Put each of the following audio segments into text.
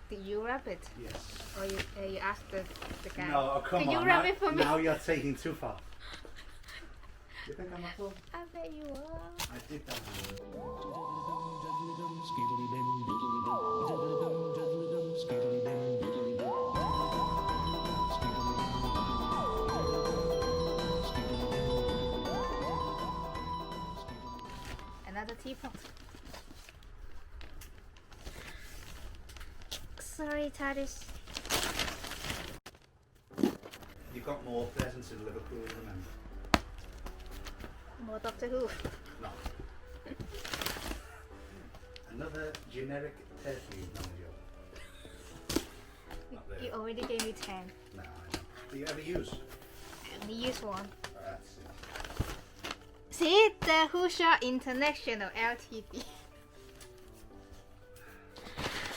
Did you wrap it? Yes. Or you asked the guy? No, oh, come Can on. you wrap it for me? Now you're taking too far. You think I'm a fool? I bet you are. I did that. Another teapot. Sorry, Taris. You've got more presents in Liverpool, remember? More Doctor Who. No. Another generic perfume, not really. You already gave me 10. No, I know. Do you ever use? I only use one. That's it. See? The Who Shot International LTD.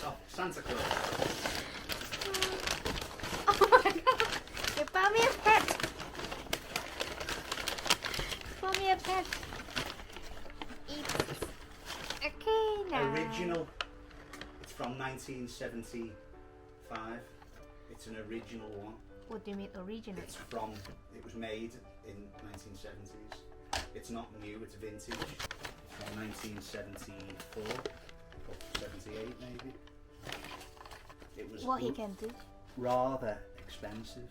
Oh, Santa Claus. Oh my god! You bought me a pet! Bought me a pet! It's okay now. Original. It's from 1975. It's an original one. What do you mean original? It was made in 1970s. It's not new, it's vintage. From 1974 or 78 maybe. It was What he can do? rather expensive.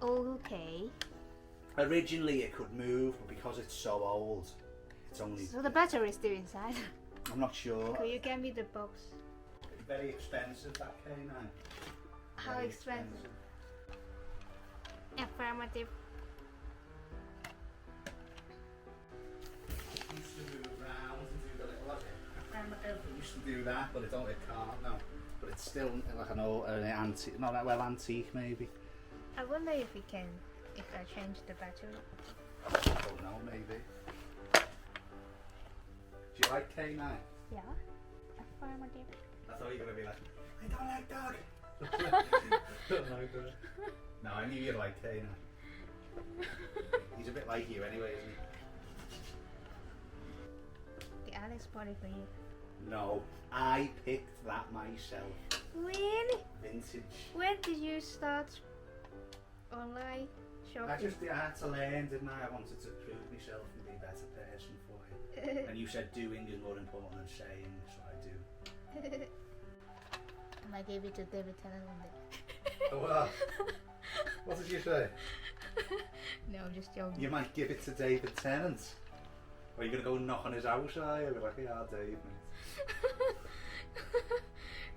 Okay. Originally it could move, but because it's so old, it's only... So the battery is still inside. I'm not sure. Could you get me the box? It's very expensive, that K9. How Very expensive? Affirmative. It used to move around and do the little... Everything used to do that, but it can't now. But it's still like an old, antique, not that well antique maybe. I wonder if we can, if I change the battery. I don't know, maybe. Do you like K9? Yeah. Affirmative. I thought you were going to be like, I don't like dog. Don't like dog. No, I knew you'd like K9. He's a bit like you anyway, isn't he? The Alex bought it for you. No, I picked that myself. Really? Vintage. When did you start online shopping? I had to learn, didn't I? I wanted to prove myself and be a better person for you. And you said doing is more important than saying, so I do. And I gave it to David Tennant one day. Oh, what? What did you say? No, I'm just joking. You might give it to David Tennant. Or you're going to go knock on his house, are you? Be like, yeah, Dave, mate.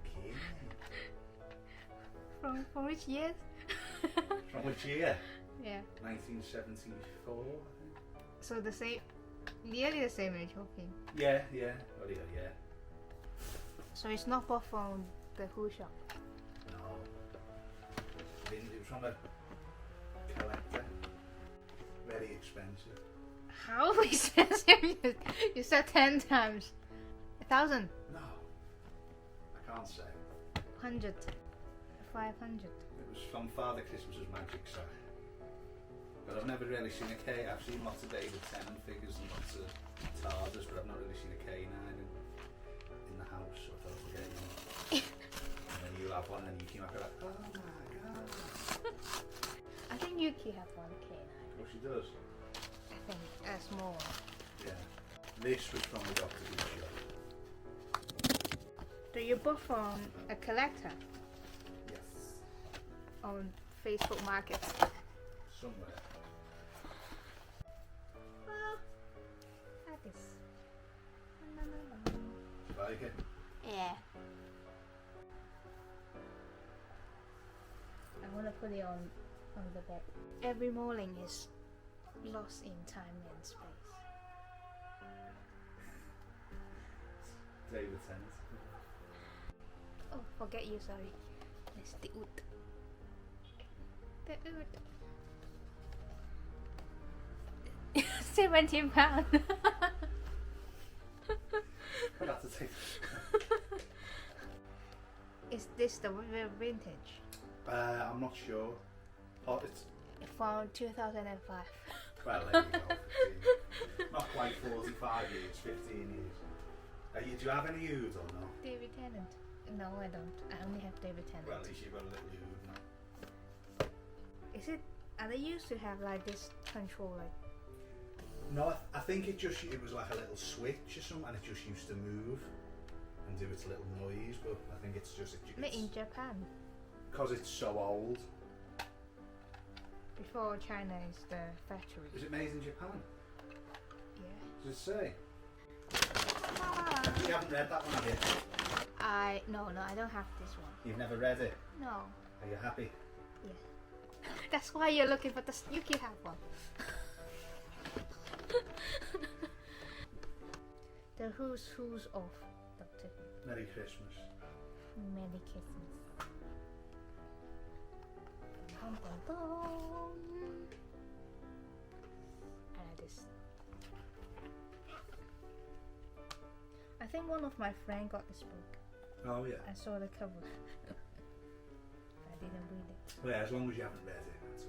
Okay. From which year? From which year? Yeah. 1974, I think. So the same, nearly the same age, hoping. Yeah. Oh, yeah. So it's not bought from the Who shop. No. It was from a collector. Very expensive. How expensive? You said 10 times. 1,000. No. I can't say. 100. 500. It was from Father Christmas's magic sack. But I've never really seen a K. I've seen lots of David Tennant figures and lots of TARDIS, but I've not really seen a K9 in the house, so I thought I'd get one. And then you'll have one and you came up like, oh my god. I think Yuki has one K9. Oh, she does? I think a small one. Yeah. This was from the Doctor Who shop. So you bought from a collector Yes. on Facebook Market. Somewhere. Well, like this. Like it? Yeah. I want to put it on the bed. Every morning is lost in time and space. David Tennant. Oh, forget you, sorry. It's the oud. The oud. 17 pounds. I'd have to take. Is this the vintage? I'm not sure. Oh, it's From 2005. well, there you go. 15. Not quite 45 years, 15 years. Do you have any U's or no? David Tennant. No, I don't. I only have David Tennant. Well, at least you've got a little dude now. Is it? Are they used to have like this control? Like No, I think it was like a little switch or something, and it just used to move and do its little noise. But I think it's just made in Japan. Because it's so old. Before China is the factory. Is it made in Japan? Yeah. Does it say? You haven't read that one, have you? No, I don't have this one. You've never read it? No. Are you happy? Yeah. That's why you're looking for this. You can have one. The who's of Dr. Who. Merry Christmas. Merry Christmas. Dun, dun, dun. I like this. I think one of my friends got this book. Oh yeah. I saw the cover. I didn't read it. Well, yeah, as long as you haven't read it, that's